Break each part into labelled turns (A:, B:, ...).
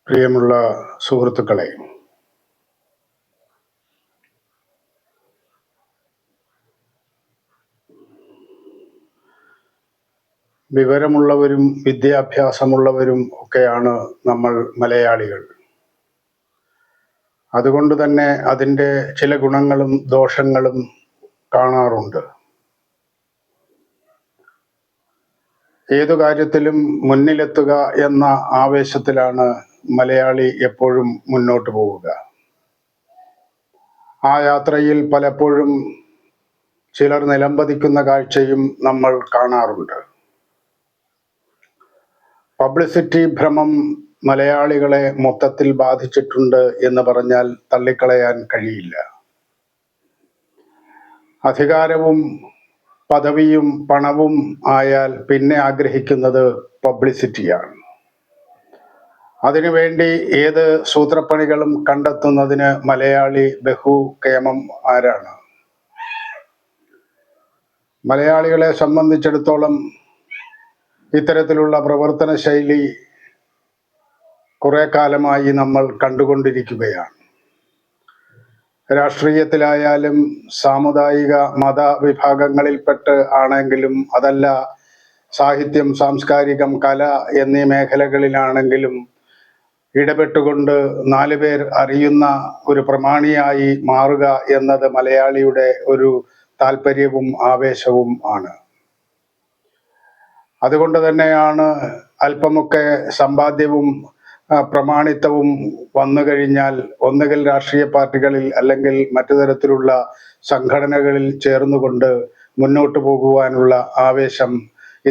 A: പ്രിയമുള്ള സുഹൃത്തുക്കളെ, വിവരമുള്ളവരും വിദ്യാഭ്യാസമുള്ളവരും ഒക്കെയാണ് നമ്മൾ മലയാളികൾ. അതുകൊണ്ട് തന്നെ അതിൻ്റെ ചില ഗുണങ്ങളും ദോഷങ്ങളും കാണാറുണ്ട്. ഏതു കാര്യത്തിലും മുന്നിലെത്തുക എന്ന ആവേശത്തിലാണ് മലയാളി എപ്പോഴും മുന്നോട്ട് പോവുക. ആ യാത്രയിൽ പലപ്പോഴും ചിലർ നിലംപതിക്കുന്ന കാഴ്ചയും നമ്മൾ കാണാറുണ്ട്. പബ്ലിസിറ്റി ഭ്രമം മലയാളികളെ മൊത്തത്തിൽ ബാധിച്ചിട്ടുണ്ട് എന്ന് പറഞ്ഞാൽ തള്ളിക്കളയാൻ കഴിയില്ല. അധികാരവും പദവിയും പണവും ആയാൽ പിന്നെ ആഗ്രഹിക്കുന്നത് പബ്ലിസിറ്റിയാണ്. അതിനുവേണ്ടി ഏത് സൂത്രപ്പണികളും കണ്ടെത്തുന്നതിന് മലയാളി ബഹുകേമം ആരാണ്. മലയാളികളെ സംബന്ധിച്ചിടത്തോളം ഇത്തരത്തിലുള്ള പ്രവർത്തന ശൈലി കുറെ കാലമായി നമ്മൾ കണ്ടുകൊണ്ടിരിക്കുകയാണ്. രാഷ്ട്രീയത്തിലായാലും സാമുദായിക മത വിഭാഗങ്ങളിൽപ്പെട്ട് ആണെങ്കിലും അതല്ല സാഹിത്യം, സാംസ്കാരികം, കല എന്നീ മേഖലകളിലാണെങ്കിലും ഇടപെട്ടുകൊണ്ട് നാലുപേർ അറിയുന്ന ഒരു പ്രമാണിയായി മാറുക എന്നത് മലയാളിയുടെ ഒരു താല്പര്യവും ആവേശവും ആണ്. അതുകൊണ്ട് തന്നെയാണ് അല്പമൊക്കെ സമ്പാദ്യവും പ്രമാണിത്വവും വന്നു കഴിഞ്ഞാൽ ഒന്നുകിൽ രാഷ്ട്രീയ പാർട്ടികളിൽ അല്ലെങ്കിൽ മറ്റു തരത്തിലുള്ള സംഘടനകളിൽ ചേർന്നുകൊണ്ട് മുന്നോട്ട് പോകുവാനുള്ള ആവേശം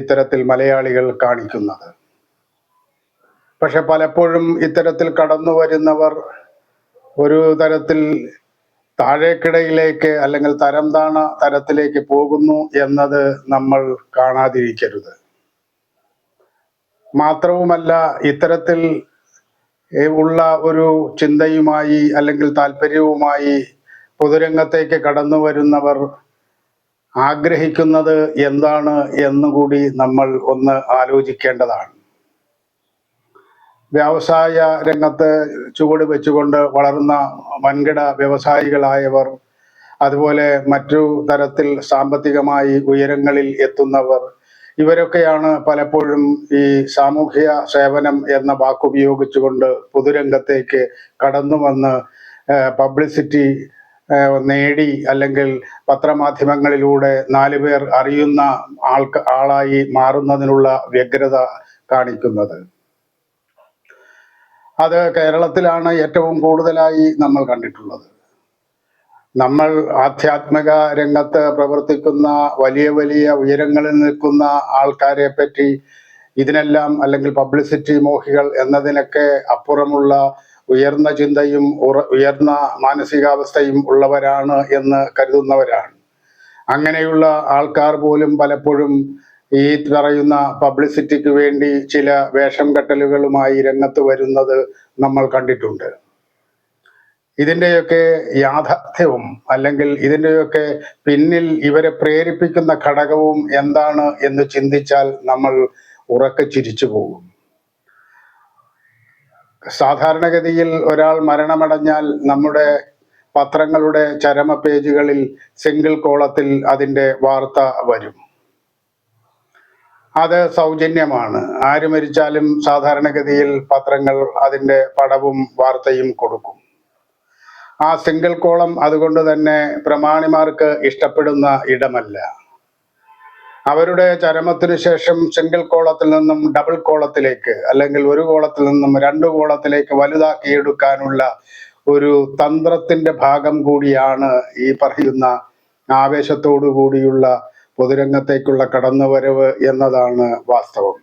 A: ഇത്തരത്തിൽ മലയാളികൾ കാണിക്കുന്നത്. പക്ഷെ പലപ്പോഴും ഇത്തരത്തിൽ കടന്നു വരുന്നവർ ഒരു തരത്തിൽ താഴേക്കിടയിലേക്ക് അല്ലെങ്കിൽ തരംതാണ തരത്തിലേക്ക് പോകുന്നു എന്നത് നമ്മൾ കാണാതിരിക്കരുത്. മാത്രവുമല്ല, ഇത്തരത്തിൽ ഉള്ള ഒരു ചിന്തയുമായി അല്ലെങ്കിൽ താല്പര്യവുമായി പൊതുരംഗത്തേക്ക് കടന്നു വരുന്നവർ ആഗ്രഹിക്കുന്നത് എന്താണ് എന്നുകൂടി നമ്മൾ ഒന്ന് ആലോചിക്കേണ്ടതാണ്. വ്യവസായ രംഗത്ത് ചുവട് വെച്ചുകൊണ്ട് വളർന്ന വൻകിട വ്യവസായികളായവർ, അതുപോലെ മറ്റു തരത്തിൽ സാമ്പത്തികമായി ഉയരങ്ങളിൽ എത്തുന്നവർ, ഇവരൊക്കെയാണ് പലപ്പോഴും ഈ സാമൂഹ്യ സേവനം എന്ന വാക്കുപയോഗിച്ചുകൊണ്ട് പൊതുരംഗത്തേക്ക് കടന്നു വന്ന് പബ്ലിസിറ്റി നേടി അല്ലെങ്കിൽ പത്രമാധ്യമങ്ങളിലൂടെ നാലുപേർ അറിയുന്ന ആളായി മാറുന്നതിനുള്ള വ്യഗ്രത കാണിക്കുന്നത്. അത് കേരളത്തിലാണ് ഏറ്റവും കൂടുതലായി നമ്മൾ കണ്ടിട്ടുള്ളത്. നമ്മൾ ആധ്യാത്മിക രംഗത്ത് പ്രവർത്തിക്കുന്ന വലിയ വലിയ ഉയരങ്ങളിൽ നിൽക്കുന്ന ആൾക്കാരെ പറ്റി ഇതിനെല്ലാം അല്ലെങ്കിൽ പബ്ലിസിറ്റി മോഹികൾ എന്നതിനൊക്കെ അപ്പുറമുള്ള ഉയർന്ന ചിന്തയും ഉയർന്ന മാനസികാവസ്ഥയും ഉള്ളവരാണ് എന്ന് കരുതുന്നവരാണ്. അങ്ങനെയുള്ള ആൾക്കാർ പോലും പലപ്പോഴും ഈ പറയുന്ന പബ്ലിസിറ്റിക്ക് വേണ്ടി ചില വേഷം കെട്ടലുകളുമായി രംഗത്ത് വരുന്നത് നമ്മൾ കണ്ടിട്ടുണ്ട്. ഇതിൻ്റെയൊക്കെ യാഥാർത്ഥ്യവും അല്ലെങ്കിൽ ഇതിൻ്റെയൊക്കെ പിന്നിൽ ഇവരെ പ്രേരിപ്പിക്കുന്ന ഘടകവും എന്താണ് എന്ന് ചിന്തിച്ചാൽ നമ്മൾ ഉറക്കെ ചിരിച്ചു പോകും. സാധാരണഗതിയിൽ ഒരാൾ മരണമടഞ്ഞാൽ നമ്മുടെ പത്രങ്ങളുടെ ചരമ പേജുകളിൽ സിംഗിൾ കോളത്തിൽ അതിൻ്റെ വാർത്ത വരും. അത് സൗജന്യമാണ്. ആര് മരിച്ചാലും സാധാരണഗതിയിൽ പത്രങ്ങൾ അതിൻ്റെ പടവും വാർത്തയും കൊടുക്കും. ആ സിംഗിൾ കോളം അതുകൊണ്ട് തന്നെ പ്രമാണിമാർക്ക് ഇഷ്ടപ്പെടുന്ന ഇടമല്ല. അവരുടെ ചരമത്തിനു ശേഷം സിംഗിൾ കോളത്തിൽ നിന്നും ഡബിൾ കോളത്തിലേക്ക് അല്ലെങ്കിൽ ഒരു കോളത്തിൽ നിന്നും രണ്ട് കോളത്തിലേക്ക് വലുതാക്കിയെടുക്കാനുള്ള ഒരു തന്ത്രത്തിന്റെ ഭാഗം കൂടിയാണ് ഈ പറയുന്ന ആവേശത്തോടു കൂടിയുള്ള പൊതുരംഗത്തേക്കുള്ള കടന്നുവരവ് എന്നതാണ് വാസ്തവം.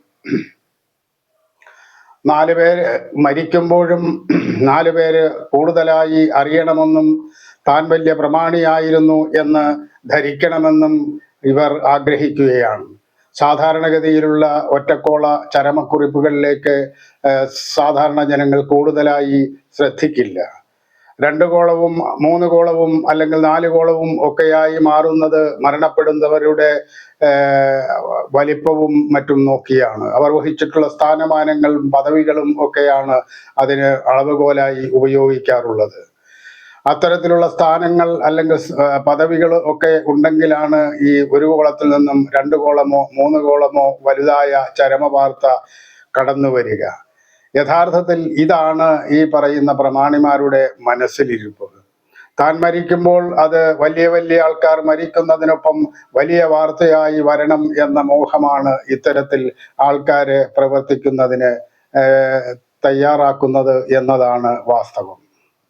A: നാലുപേര് മരിക്കുമ്പോഴും നാലുപേര് കൂടുതലായി അറിയണമെന്നും താൻ വലിയ പ്രമാണിയായിരുന്നു എന്ന് ധരിക്കണമെന്നും ഇവർ ആഗ്രഹിക്കുകയാണ്. സാധാരണഗതിയിലുള്ള ഒറ്റക്കോള ചരമക്കുറിപ്പുകളിലേക്ക് സാധാരണ ജനങ്ങൾ കൂടുതലായി ശ്രദ്ധിക്കില്ല. 2 ഗോളവും 3 ഗോളവും അല്ലെങ്കിൽ 4 ഗോളവും ഒക്കെയായി മാറുന്നത് മരണപ്പെടുന്നവരുടെ വലിപ്പവും മറ്റും നോക്കിയാണ്. അവർ വഹിച്ചിട്ടുള്ള സ്ഥാനമാനങ്ങളും പദവികളും ഒക്കെയാണ് അതിന് അളവുകോലായി ഉപയോഗിക്കാറുള്ളത്. അത്തരത്തിലുള്ള സ്ഥാനങ്ങൾ അല്ലെങ്കിൽ പദവികൾ ഒക്കെ ഉണ്ടെങ്കിലാണ് ഈ 1 ഗോളത്തിൽ നിന്നും 2 ഗോളമോ 3 ഗോളമോ വലുതായ ചരമവാർത്ത കടന്നു വരിക. യഥാർത്ഥത്തിൽ ഇതാണ് ഈ പറയുന്ന പ്രമാണിമാരുടെ മനസ്സിലിരിപ്പ്. താൻ മരിക്കുമ്പോൾ അത് വലിയ വലിയ ആൾക്കാർ മരിക്കുന്നതിനൊപ്പം വലിയ വാർത്തയായി വരണം എന്ന മോഹമാണ് ഇത്തരത്തിൽ ആൾക്കാരെ പ്രവർത്തിക്കുന്നതിന് തയ്യാറാക്കുന്നത് എന്നതാണ് വാസ്തവം.